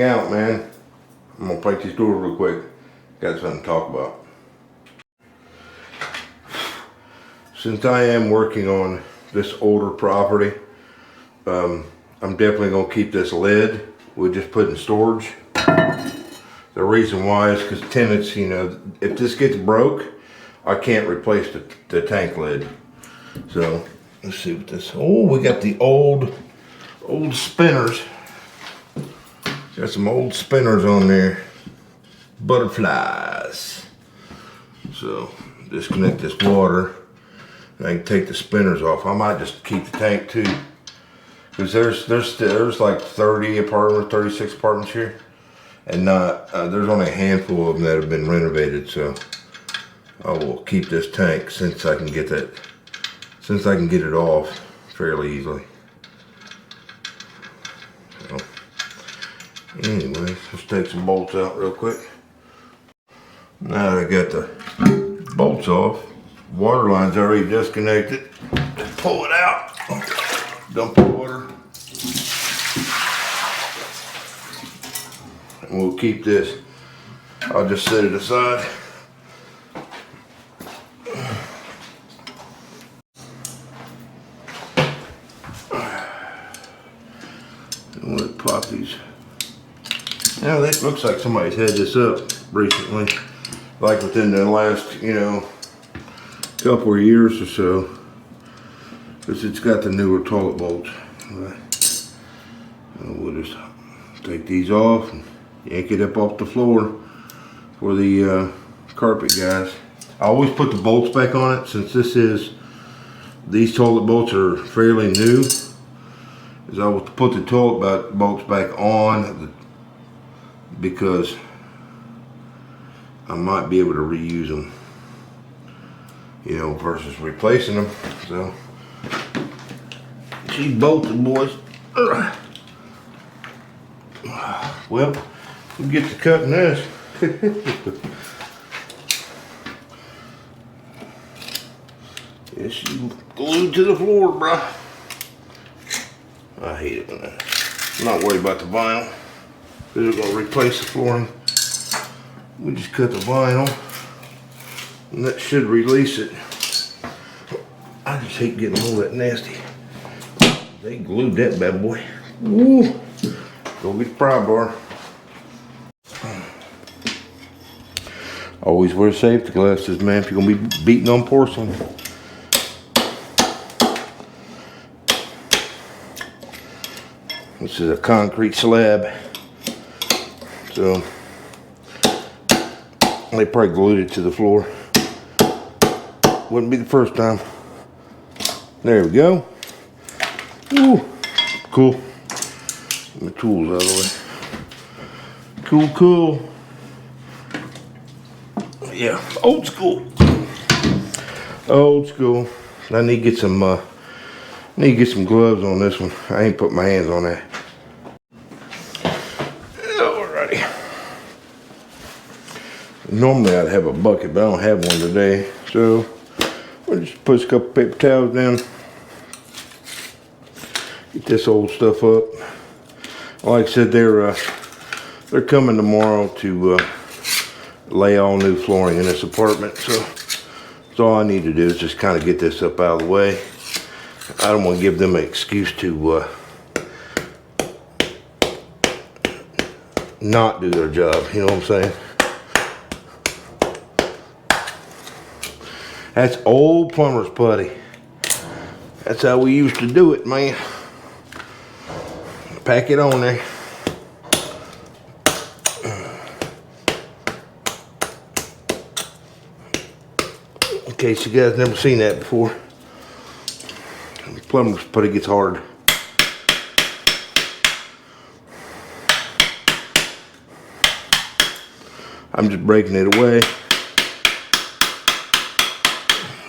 hang out, man. I'm gonna plate these doors real quick. Got something to talk about. Since I am working on this older property, I'm definitely gonna keep this lid. We'll just put in storage. The reason why is because tenants, you know, if this gets broke, I can't replace the tank lid. So let's see what this. Oh, we got the old spinners. Got some old spinners on there. Butterflies. So disconnect this water. And I can take the spinners off. I might just keep the tank too, because there's like 30 apartments, 36 apartments here, and there's only a handful of them that have been renovated. So I will keep this tank since I can get it off fairly easily. So, anyways, let's take some bolts out real quick. Now that I got the bolts off, water line's already disconnected. Just pull it out, dump the water, and we'll keep this. I'll just set it aside. And we'll pop these. Now that looks like somebody's had this up recently, like within the last, you know, couple of years or so, because it's got the newer toilet bolts. We'll just take these off and yank it up off the floor for the carpet guys. I always put the bolts back on it, since these toilet bolts are fairly new. Is I will put the toilet bolts back on because I might be able to reuse them, you know, versus replacing them. So she's bolted, boys. Well, we'll get to cutting this. Yeah, she's glued to the floor, bruh. I hate it when that. I'm not worried about the vinyl, because we're gonna replace the flooring. We just cut the vinyl, and that should release it. I just hate getting all that nasty. They glued that bad boy. Woo! Go get the pry bar. Always wear safety glasses, man, if you're gonna be beating on porcelain. This is a concrete slab, so they probably glued it to the floor. Wouldn't be the first time. There we go. Ooh, cool. Get my tools out of the way. Cool, cool. Yeah, old school. Old school. I need to get some gloves on this one. I ain't put my hands on that. Alrighty. Normally I'd have a bucket, but I don't have one today. So we'll just put a couple paper towels down. Get this old stuff up. Like I said, they're coming tomorrow to lay all new flooring in this apartment. So all I need to do is just kind of get this up out of the way. I don't want to give them an excuse to not do their job, you know what I'm saying? That's old plumber's putty. That's how we used to do it, man. Pack it on there. In case you guys never seen that before. Plumber's putty gets hard. I'm just breaking it away.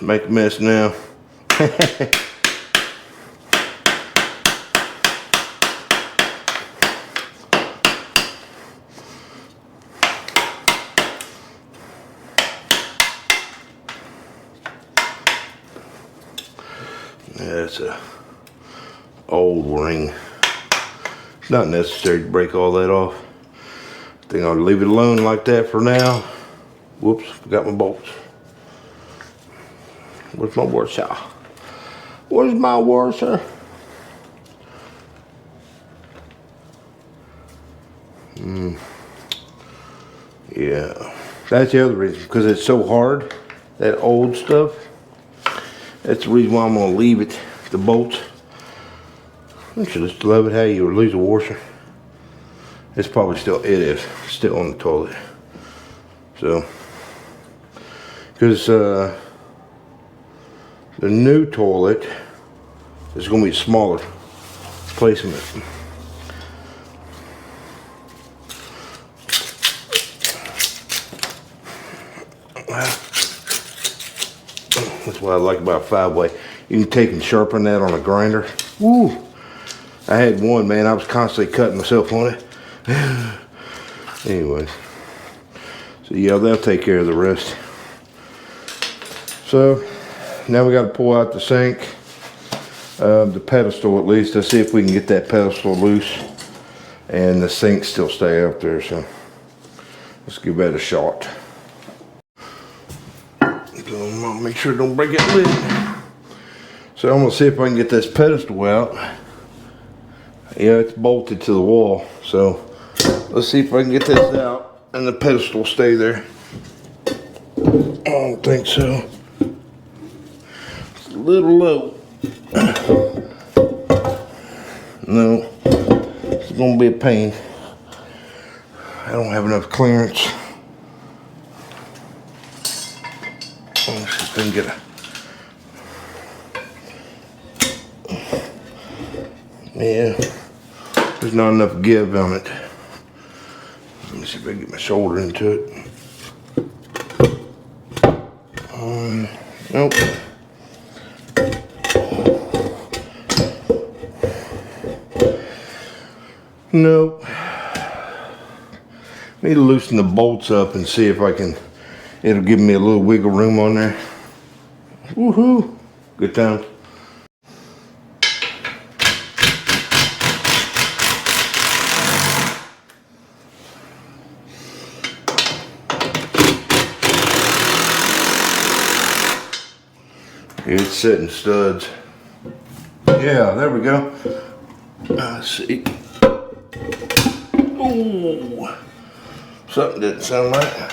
Make a mess now. That's a old ring. It's not necessary to break all that off. think I'll leave it alone like that for now. Whoops, forgot my bolts. Where's my washer? Where's my washer? Yeah, that's the other reason, because it's so hard, that old stuff. That's the reason why I'm gonna leave it, the bolts. I should just love it how you would lose a washer. It's probably still, it is still on the toilet. So, because the new toilet is going to be a smaller placement. That's what I like about 5-way. You can take and sharpen that on a grinder. Woo! I had one, man. I was constantly cutting myself on it. Anyways. So yeah, they'll take care of the rest. So now we got to pull out the sink, the pedestal at least. Let's see if we can get that pedestal loose and the sink still stay up there. So let's give that a shot. So I'm gonna make sure it don't break that lid. So I'm gonna see if I can get this pedestal out. Yeah, it's bolted to the wall. So let's see if I can get this out and the pedestal stay there. I don't think so. It's a little low. No, it's gonna be a pain. I don't have enough clearance. Let's see if I can get a. Yeah, there's not enough give on it. Let me see if I can get my shoulder into it. Nope. Nope. Need to loosen the bolts up and see if I can, it'll give me a little wiggle room on there. Woohoo! Good times. It's setting studs. Yeah, there we go. Let's see. Ooh, something didn't sound right.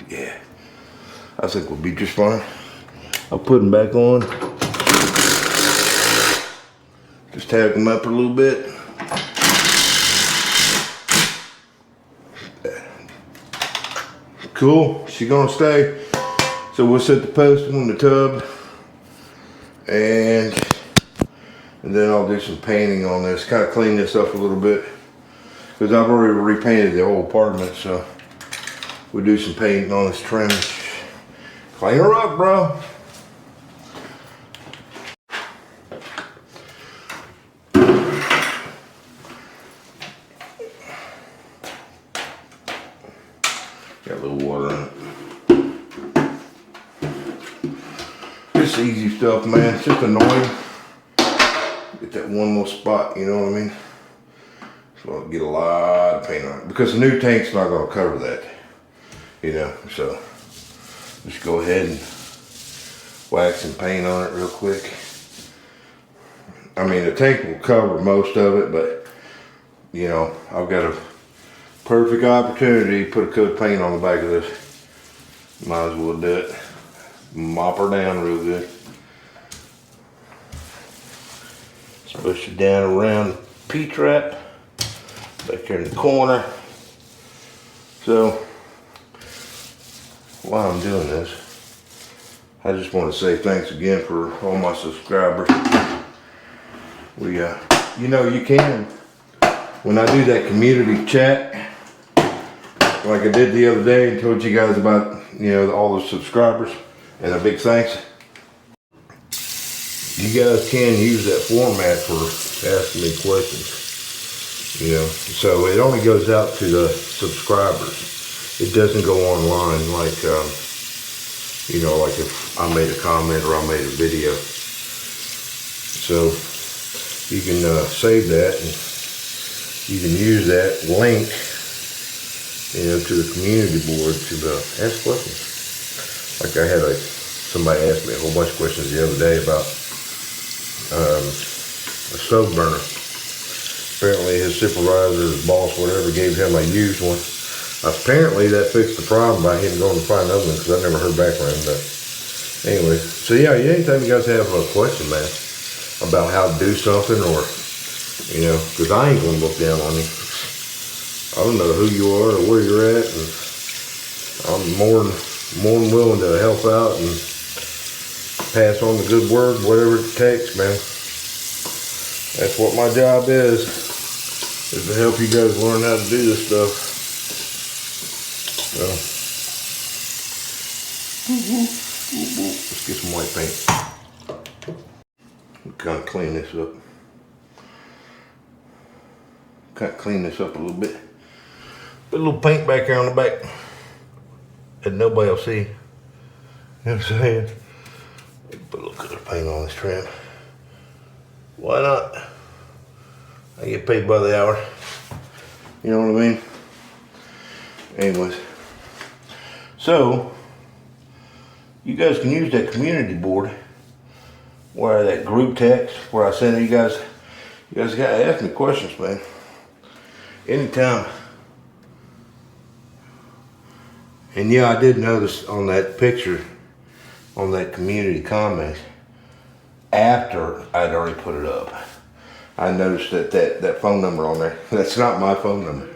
Yeah, I think we'll be just fine. I'll put them back on. Just tag them up a little bit. Cool, she's gonna stay. So we'll set the pedestal in the tub and then I'll do some painting on this, kind of clean this up a little bit because I've already repainted the whole apartment, so we'll do some painting on this trim. Clean her up, bro. Got a little water in it. It's easy stuff, man. It's just annoying. Get that one little spot, you know what I mean? So I'll get a lot of paint on it because the new tank's not going to cover that, you know. So just go ahead and wax some paint on it real quick. I mean, the tank will cover most of it, but you know, I've got a perfect opportunity to put a coat of paint on the back of this. Might as well do it. Mop her down real good. Just push it down around the P-trap back here in the corner. So while I'm doing this, I just want to say thanks again for all my subscribers. We you know, you can, when I do that community chat like I did the other day and told you guys about, you know, all the subscribers and a big thanks. You guys can use that format for asking me questions, you know. So it only goes out to the subscribers. It doesn't go online like, you know, like if I made a comment or I made a video. So you can save that, and you can use that link, to the community board to ask questions. Like I had somebody asked me a whole bunch of questions the other day about a stove burner. Apparently his supervisor, his boss, whatever, gave him a used one. Apparently that fixed the problem by him going to find another one, because I never heard back from him. But anyway, so yeah, anytime you guys have a question, man, about how to do something, or because I ain't gonna look down on you. I don't know who you are or where you're at, and I'm more than willing to help out and pass on the good word, whatever it takes, man. That's what my job is to help you guys learn how to do this stuff. So, let's get some white paint. Kind of clean this up. Kind of clean this up a little bit. Put a little paint back here on the back that nobody will see. You know what I'm saying? Put a little color paint on this trim. Why not? I get paid by the hour. You know what I mean? Anyways. So, you guys can use that community board, where that group text, where I send you guys gotta ask me questions, man. Anytime. And yeah, I did notice on that picture, on that community comment, after I'd already put it up, I noticed that phone number on there. That's not my phone number.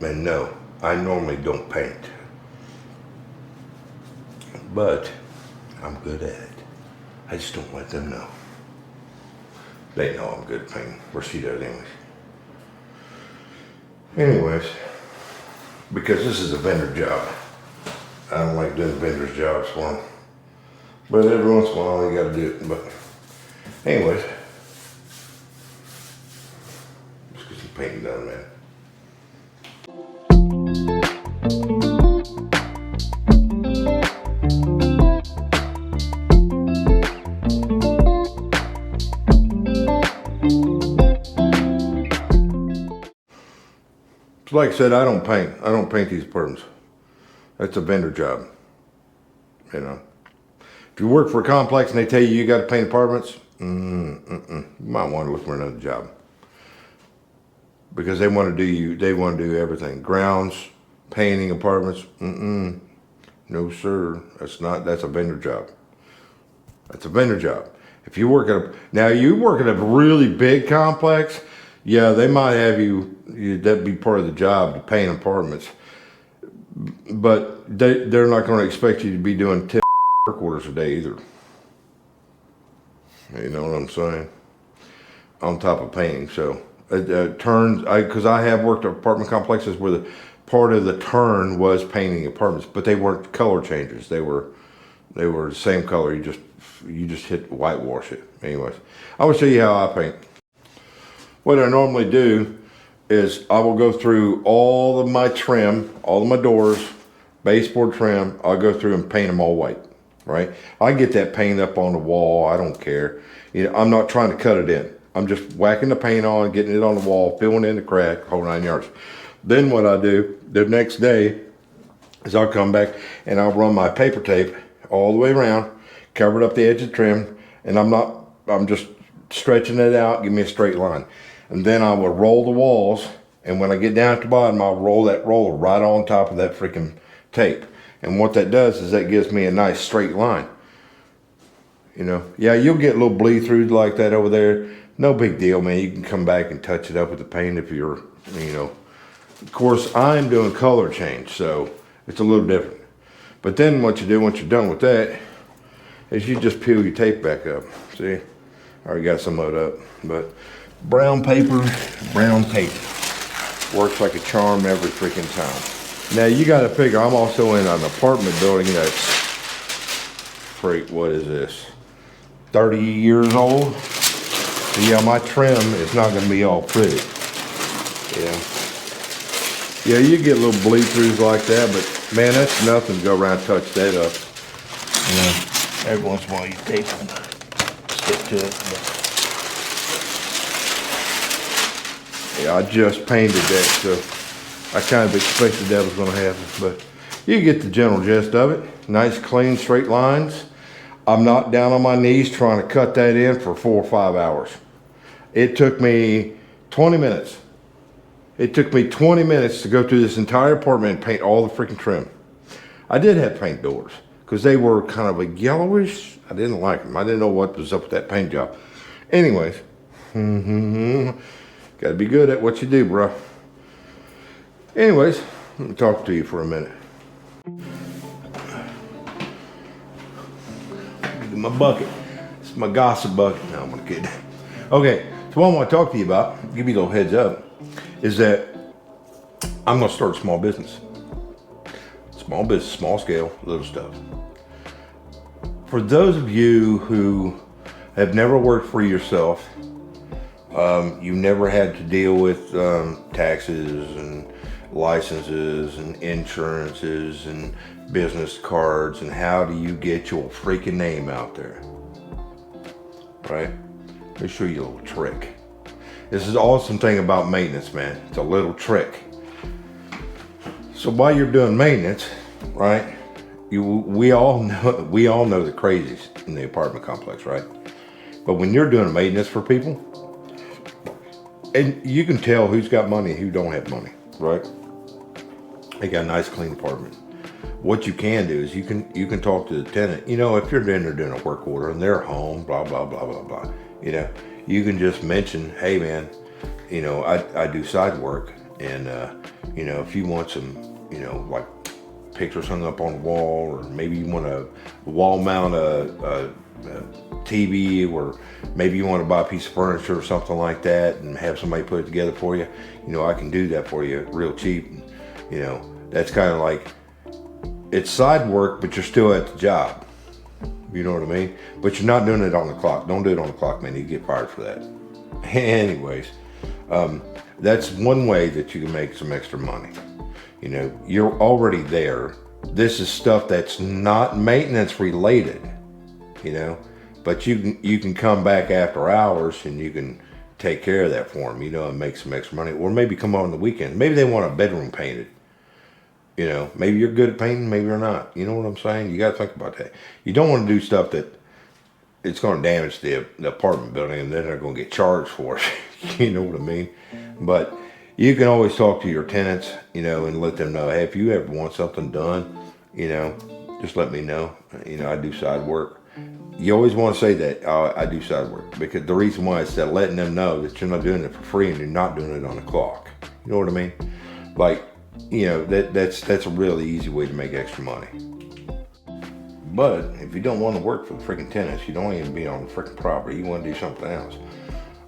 And no, I normally don't paint. But I'm good at it. I just don't let them know. They know I'm good at painting. Or she does anyways, because this is a vendor job. I don't like doing vendors' jobs for them. But every once in a while, you gotta do it. But anyways, let's get some painting done, man. So like I said, I don't paint. I don't paint these apartments. That's a vendor job. If you work for a complex and they tell you got to paint apartments, you might want to look for another job, because they want to do everything. Grounds, painting apartments. No sir, that's a vendor job. That's a vendor job. If you work you work at a really big complex, yeah, they might have that'd be part of the job, to paint apartments. But they're not going to expect you to be doing 10 work orders a day either. You know what I'm saying? On top of painting. So because I have worked at apartment complexes where the part of the turn was painting apartments, but they weren't color changes. They were the same color. You just hit whitewash it. Anyways, I will show you how I paint. What I normally do is I will go through all of my trim, all of my doors, baseboard trim. I'll go through and paint them all white, right? I get that paint up on the wall. I don't care. I'm not trying to cut it in. I'm just whacking the paint on, getting it on the wall, filling in the crack, whole 9 yards. Then what I do the next day is I'll come back and I'll run my paper tape all the way around, cover up the edge of the trim, and I'm just stretching it out, give me a straight line. And then I will roll the walls, and when I get down at the bottom, I'll roll that roller right on top of that freaking tape. And what that does is that gives me a nice straight line. Yeah, you'll get a little bleed through like that over there. No big deal, man. You can come back and touch it up with the paint if you're, Of course, I'm doing color change, so it's a little different. But then what you do once you're done with that is you just peel your tape back up. See? I already got some of it up, but brown paper works like a charm every freaking time. Now you got to figure, I'm also in an apartment building that's, what is this, 30 years old. So yeah, my trim is not going to be all pretty. Yeah, you get a little bleed throughs like that, but man, that's nothing to go around and touch that up. Every once in a while you tape and stick to it. But yeah, I just painted that, so I kind of expected that was going to happen. But you get the general gist of it. Nice, clean, straight lines. I'm not down on my knees trying to cut that in for 4 or 5 hours. It took me 20 minutes. It took me 20 minutes to go through this entire apartment and paint all the freaking trim. I did have paint doors because they were kind of a yellowish. I didn't like them. I didn't know what was up with that paint job. Anyways, gotta be good at what you do, bro. Anyways, let me talk to you for a minute. Look at my bucket. It's my gossip bucket. No, I'm gonna kid. Okay, so what I want to talk to you about, give you a little heads up, is that I'm gonna start a small business. Small business, small scale, little stuff. For those of you who have never worked for yourself, you never had to deal with taxes and licenses and insurances and business cards and how do you get your freaking name out there, right? Let me show you a little trick. This is the awesome thing about maintenance, man. It's a little trick. So while you're doing maintenance, right? We all know the crazies in the apartment complex, right? But when you're doing maintenance for people, and you can tell who's got money and who don't have money, right? They got a nice clean apartment. What you can do is you can talk to the tenant. You know, if you're in there doing a work order and they're home, blah blah blah blah blah. You know, you can just mention, hey man, you know, I do side work, and you know, if you want some, you know, like pictures hung up on the wall, or maybe you want to wall mount a TV, or maybe you want to buy a piece of furniture or something like that and have somebody put it together for you, you know, I can do that for you real cheap. And, you know, that's kind of like, it's side work, but you're still at the job. You know what I mean? But you're not doing it on the clock. Don't do it on the clock, man. You get fired for that. Anyways, that's one way that you can make some extra money. You know, you're already there. This is stuff that's not maintenance related, you know, but you can come back after hours and you can take care of that for them, you know, and make some extra money. Or maybe come on the weekend. Maybe they want a bedroom painted. You know, maybe you're good at painting, maybe you're not. You know what I'm saying? You got to think about that. You don't want to do stuff that it's going to damage the apartment building and then they're going to get charged for it. You know what I mean? But you can always talk to your tenants, you know, and let them know, hey, if you ever want something done, you know, just let me know. You know, I do side work. You always want to say that, I do side work, because the reason why is that letting them know that you're not doing it for free and you're not doing it on the clock. You know what I mean? Like, you know, that's a really easy way to make extra money. But if you don't want to work for the freaking tenants, you don't even be on the freaking property, you want to do something else,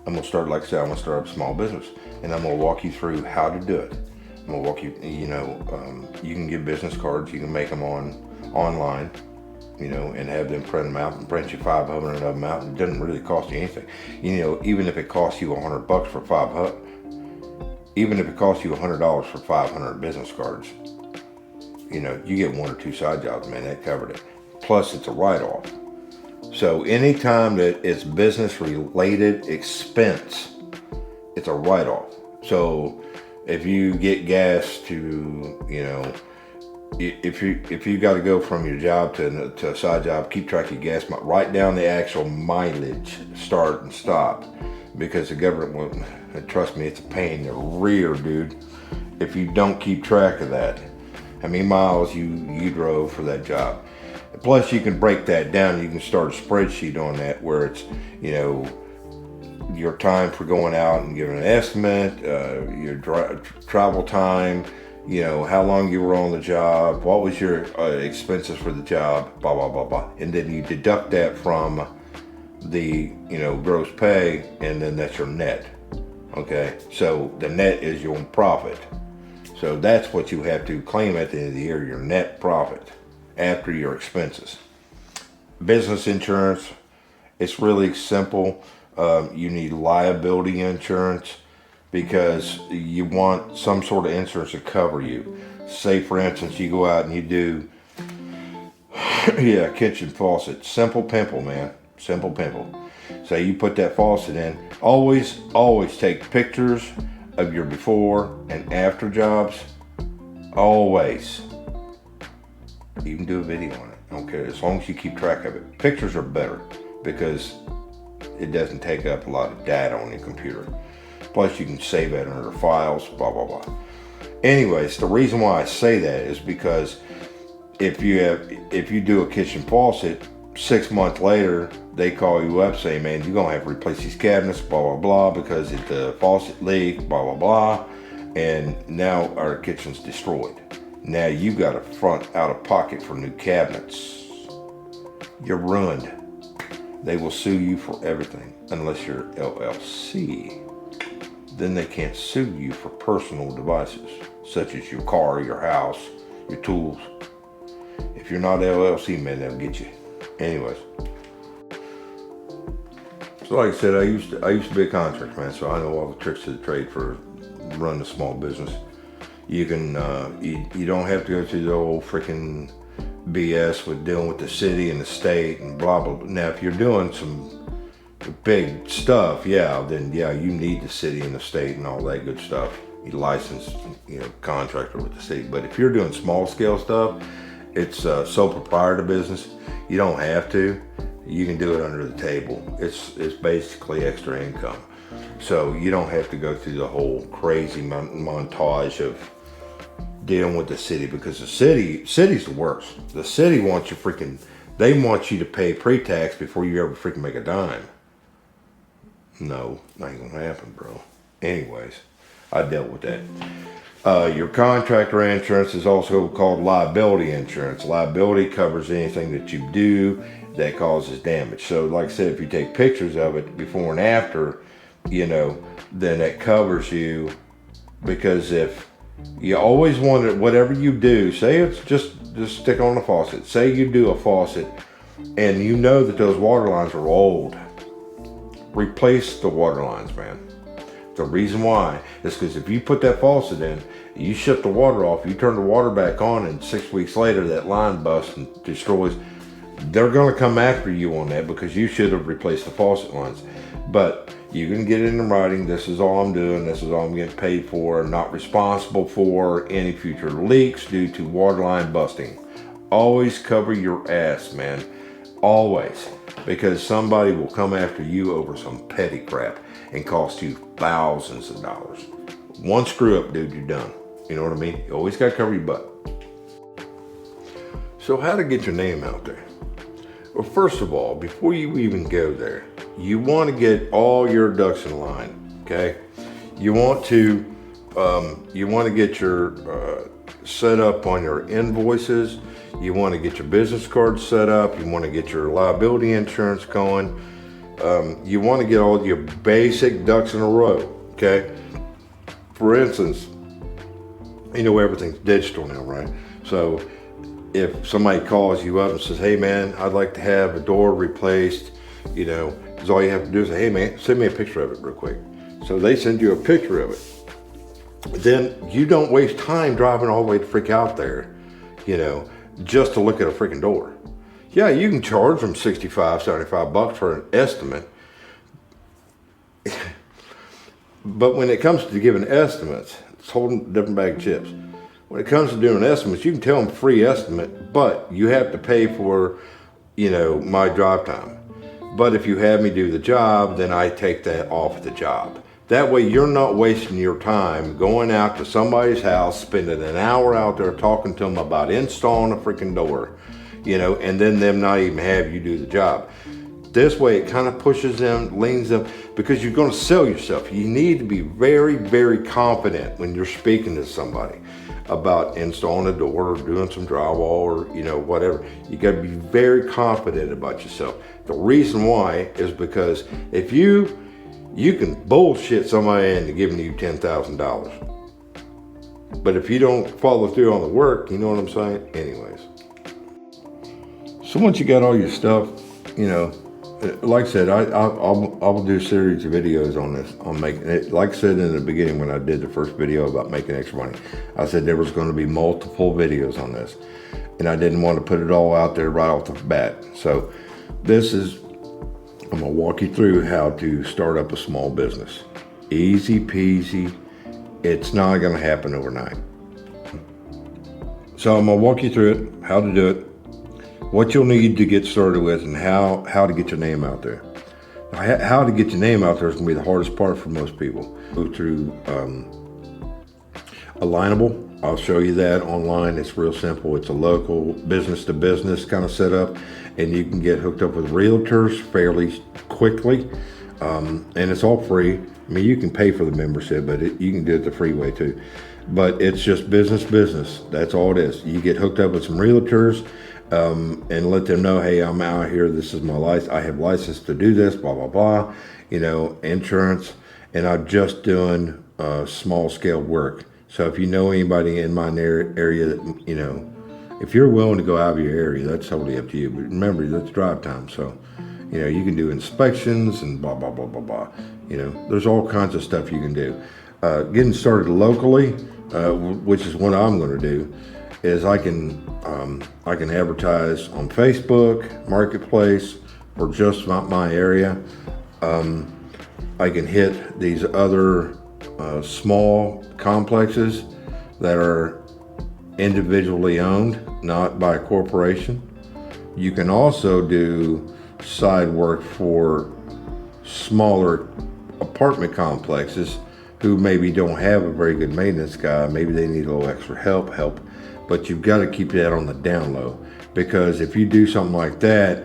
I'm going to start, like I said, I'm going to start up a small business, and I'm going to walk you through how to do it. I'm going to walk you, you know, you can get business cards, you can make them online, you know, and have them print them out and print you 500 of them out. It doesn't really cost you anything. You know, even if it costs you $100 for 500, even if it costs you $100 for 500 business cards, you know, you get 1 or 2 side jobs, man, that covered it. Plus it's a write-off. So anytime that it's business related expense, it's a write-off. So if you get gas to, you know, if you got to go from your job to a side job, keep track of your gas, write down the actual mileage, start and stop, because the government won't, trust me, it's a pain in the rear, dude, if you don't keep track of that, how many miles you drove for that job. Plus you can break that down. You can start a spreadsheet on that where it's, you know, your time for going out and giving an estimate, your travel time, you know, how long you were on the job, what was your expenses for the job, blah, blah, blah, blah. And then you deduct that from the, you know, gross pay, and then that's your net. Okay, so the net is your profit. So that's what you have to claim at the end of the year, your net profit after your expenses. Business insurance, it's really simple. You need liability insurance because you want some sort of insurance to cover you. Say for instance, you go out and you do Yeah, kitchen faucet. Simple pimple, man. Simple pimple. So you put that faucet in. Always take pictures of your before and after jobs. Always. You can do a video on it. I don't care. As long as you keep track of it. Pictures are better because it doesn't take up a lot of data on your computer. Plus you can save it under files, blah, blah, blah. Anyways, the reason why I say that is because if you do a kitchen faucet, 6 months later, they call you up saying, man, you're going to have to replace these cabinets, blah, blah, blah, because the faucet leaked, blah, blah, blah. And now our kitchen's destroyed. Now you've got a front out of pocket for new cabinets. You're ruined. They will sue you for everything unless you're LLC. Then they can't sue you for personal devices, such as your car, your house, your tools. If you're not LLC, man, they'll get you. Anyways. So like I said, I used to be a contractor, man, so I know all the tricks of the trade for running a small business. You can you don't have to go through the old freaking BS with dealing with the city and the state and blah blah blah. Now if you're doing some big stuff, then you need the city and the state and all that good stuff. You license, contractor with the city. But if you're doing small scale stuff, it's sole proprietor business. You don't have to. You can do it under the table. It's basically extra income. So you don't have to go through the whole crazy montage of dealing with the city, because the city's the worst. The city wants you they want you to pay pre-tax before you ever freaking make a dime. No, not gonna happen, bro. Anyways, I dealt with that. Your contractor insurance is also called liability insurance. Liability covers anything that you do that causes damage. So like I said, if you take pictures of it before and after, then that covers you, because if you always want it, whatever you do, say it's just stick on the faucet. Say you do a faucet and you know that those water lines are old. Replace the water lines, man. The reason why is because if you put that faucet in, you shut the water off, you turn the water back on, and 6 weeks later that line busts and destroys, they're going to come after you on that because you should have replaced the faucet lines. But you can get it in writing. This is all I'm doing. This is all I'm getting paid for. I'm not responsible for any future leaks due to water line busting. Always cover your ass, man. Always. Because somebody will come after you over some petty crap and cost you thousands of dollars. One screw up, dude, you're done. You know what I mean? You always got to cover your butt. So how to get your name out there? Well, first of all, before you even go there, you want to get all your ducks in line, okay? You want to get your set up on your invoices. You want to get your business cards set up. You want to get your liability insurance going. You want to get all your basic ducks in a row, okay? For instance, everything's digital now, right? So if somebody calls you up and says, hey man, I'd like to have a door replaced, because all you have to do is say, hey man, send me a picture of it real quick. So they send you a picture of it. Then you don't waste time driving all the way to freak out there, just to look at a freaking door. Yeah, you can charge them $65, $75 for an estimate. But when it comes to giving estimates, it's a whole different bag of chips. When it comes to doing estimates, you can tell them free estimate, but you have to pay for, my drive time. But if you have me do the job, then I take that off the job. That way you're not wasting your time going out to somebody's house, spending an hour out there talking to them about installing a freaking door, and then them not even have you do the job. This way it kind of pushes them, leans them, because you're going to sell yourself. You need to be very, very confident when you're speaking to somebody about installing a door or doing some drywall or, whatever. You got to be very confident about yourself. The reason why is because if you can bullshit somebody into giving you $10,000. But if you don't follow through on the work, you know what I'm saying? Anyways. So once you got all your stuff, like I said, I'll do a series of videos on this, on making it. Like I said in the beginning when I did the first video about making extra money, I said there was going to be multiple videos on this. and I didn't want to put it all out there right off the bat. So I'm gonna walk you through how to start up a small business. Easy peasy. It's not gonna happen overnight. So I'm gonna walk you through it, how to do it, what you'll need to get started with, and how to get your name out there. How to get your name out there is gonna be the hardest part for most people. Go through Alignable. I'll show you that online. It's real simple. It's a local business to business kind of setup, and you can get hooked up with realtors fairly quickly, and it's all free. I mean, you can pay for the membership, but you can do it the free way too. But it's just business. That's all it is. You get hooked up with some realtors, and let them know, hey, I'm out here. This is my license. I have license to do this, blah, blah, blah, insurance. And I'm just doing small scale work. So if you know anybody in my area that, if you're willing to go out of your area, that's totally up to you. But remember, that's drive time. So, you can do inspections and blah, blah, blah, blah, blah. There's all kinds of stuff you can do. Getting started locally, which is what I'm going to do, is I can advertise on Facebook Marketplace for just my area. I can hit these other small complexes that are individually owned, not by a corporation. You can also do side work for smaller apartment complexes who maybe don't have a very good maintenance guy. Maybe they need a little extra help, but you've got to keep that on the down low, because if you do something like that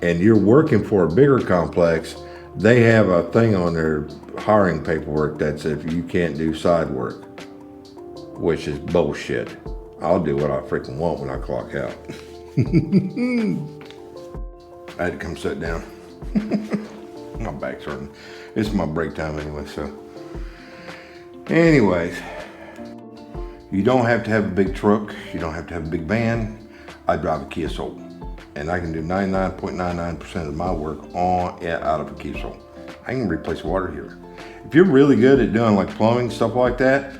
and you're working for a bigger complex, they have a thing on their hiring paperwork that says you can't do side work, which is bullshit. I'll do what I freaking want when I clock out. I had to come sit down. My back's hurting. It's my break time anyway, so. Anyways, you don't have to have a big truck. You don't have to have a big van. I drive a Kia Soul, and I can do 99.99% of my work out of a Kia Soul. I can replace water heater. If you're really good at doing like plumbing, stuff like that,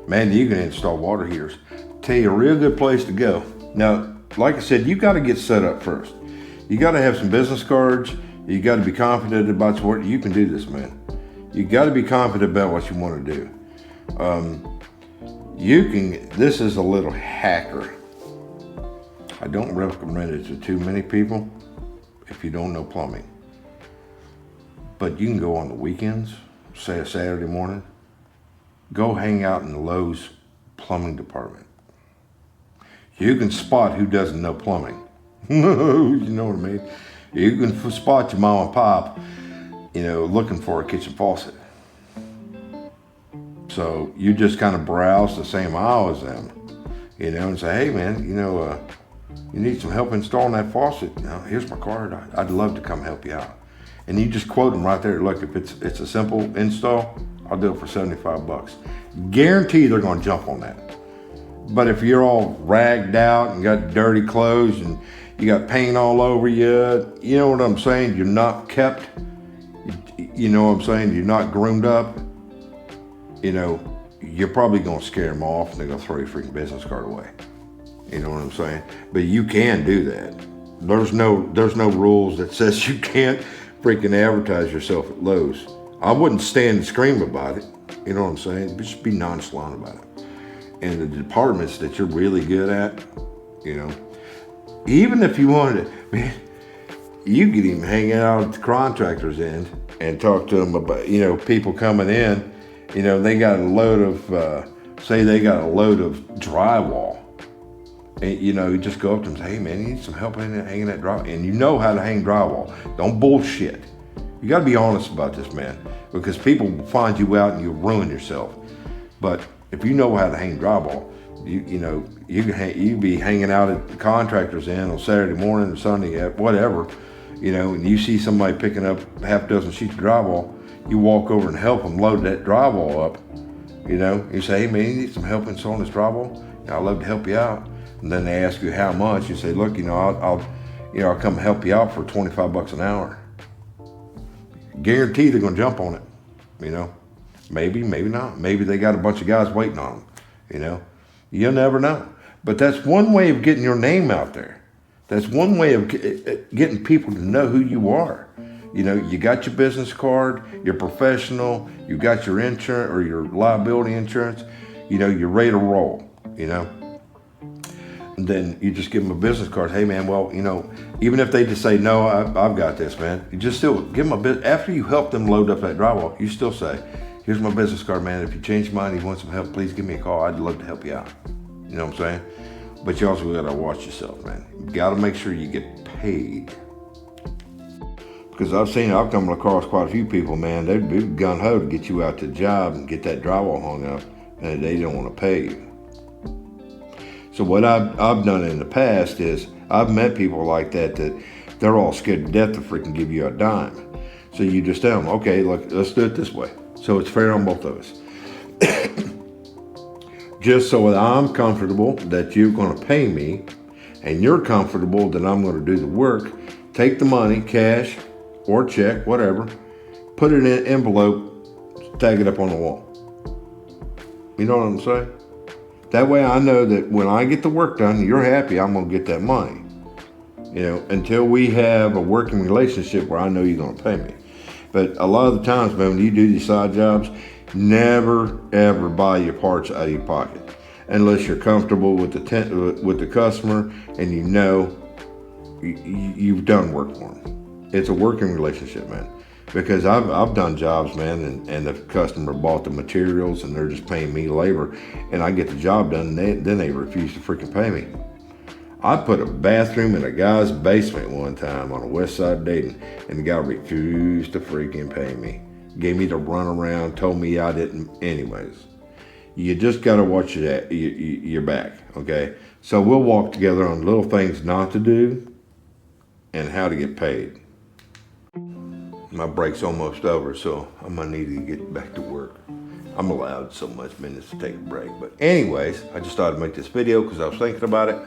man, you can install water heaters. Tell you a real good place to go. Now, like I said, you got to get set up first. You got to have some business cards. You got to be confident about your work. You can do this, man. You got to be confident about what you want to do. This is a little hacker. I don't recommend it to too many people if you don't know plumbing. But you can go on the weekends, say a Saturday morning, go hang out in the Lowe's plumbing department. You can spot who doesn't know plumbing. You know what I mean? You can spot your mom and pop, looking for a kitchen faucet. So you just kind of browse the same aisle as them, and say, hey man, you need some help installing that faucet. Here's my card. I'd love to come help you out. And you just quote them right there. Look, if it's a simple install, I'll do it for $75. Guarantee they're going to jump on that. But if you're all ragged out and got dirty clothes and you got paint all over you, you know what I'm saying? You're not kept. You know what I'm saying? You're not groomed up. You're probably going to scare them off and they're going to throw your freaking business card away. You know what I'm saying? But you can do that. There's no rules that says you can't freaking advertise yourself at Lowe's. I wouldn't stand and scream about it. You know what I'm saying? But just be nonchalant about it. And the departments that you're really good at, even if you wanted to, man, you could even hang out at the contractor's end and talk to them about, people coming in, they got a load of, say they got a load of drywall. And, you just go up to them and say, hey man, you need some help hanging that drywall. And you know how to hang drywall. Don't bullshit. You got to be honest about this, man, because people will find you out and you'll ruin yourself. But if you know how to hang drywall, you be hanging out at the contractor's end on Saturday morning or Sunday, whatever, and you see somebody picking up half a dozen sheets of drywall, you walk over and help them load that drywall up. You say, hey man, you need some help installing this drywall? I'd love to help you out. And then they ask you how much. You say, look, I'll come help you out for $25 an hour. Guarantee they're going to jump on it. Maybe, maybe not. Maybe they got a bunch of guys waiting on them. You'll never know. But that's one way of getting your name out there. That's one way of getting people to know who you are. You know, you got your business card, you're professional, you got your insurance or your liability insurance, you know, you're ready to roll, you know. And then you just give them a business card. Hey man, well, you know, even if they just say, no, I've got this, man, you just still give them a bit. After you help them load up that drywall, you still say, here's my business card, man. If you change your mind, you want some help, please give me a call. I'd love to help you out. You know what I'm saying? But you also gotta watch yourself, man. You gotta make sure you get paid. Because I've come across quite a few people, man, they'd be gung-ho to get you out to the job and get that drywall hung up, and they don't want to pay you. So what I've done in the past is I've met people like that they're all scared to death to freaking give you a dime. So you just tell them, okay, look, let's do it this way. So it's fair on both of us. Just so that I'm comfortable that you're going to pay me, and you're comfortable that I'm going to do the work, take the money, cash, or check, whatever, put it in an envelope, tag it up on the wall. You know what I'm saying? That way I know that when I get the work done, you're happy, I'm gonna get that money. You know, until we have a working relationship where I know you're gonna pay me. But a lot of the times, man, when you do these side jobs, never ever buy your parts out of your pocket. Unless you're comfortable with the customer and you know you've done work for them. It's a working relationship, man. Because I've done jobs, man, and the customer bought the materials and they're just paying me labor, and I get the job done, and then they refuse to freaking pay me. I put a bathroom in a guy's basement one time on the west side of Dayton, and the guy refused to freaking pay me. Gave me the runaround, told me I didn't. Anyways, you just gotta watch your back, okay? So we'll walk together on little things not to do and how to get paid. My break's almost over, so I'm gonna need to get back to work. I'm allowed so much minutes to take a break. But anyways, I just thought I'd make this video because I was thinking about it.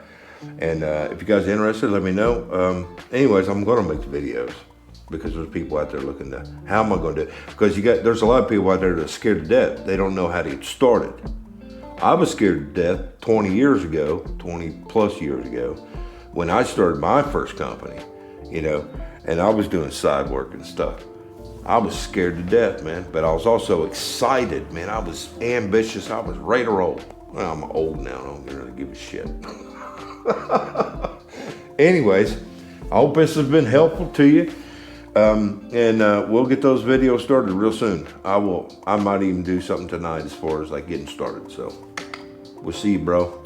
And if you guys are interested, let me know. Anyways, I'm gonna make the videos because there's people out there looking to, how am I gonna do it? Because there's a lot of people out there that are scared to death. They don't know how to get started. I was scared to death 20 plus years ago, when I started my first company, you know, and I was doing side work and stuff. I was scared to death, man, but I was also excited, man. I was ambitious. I was ready to roll. Well, I'm old now. I don't really give a shit. Anyways, I hope this has been helpful to you. And we'll get those videos started real soon. I might even do something tonight as far as like getting started. So we'll see you, bro.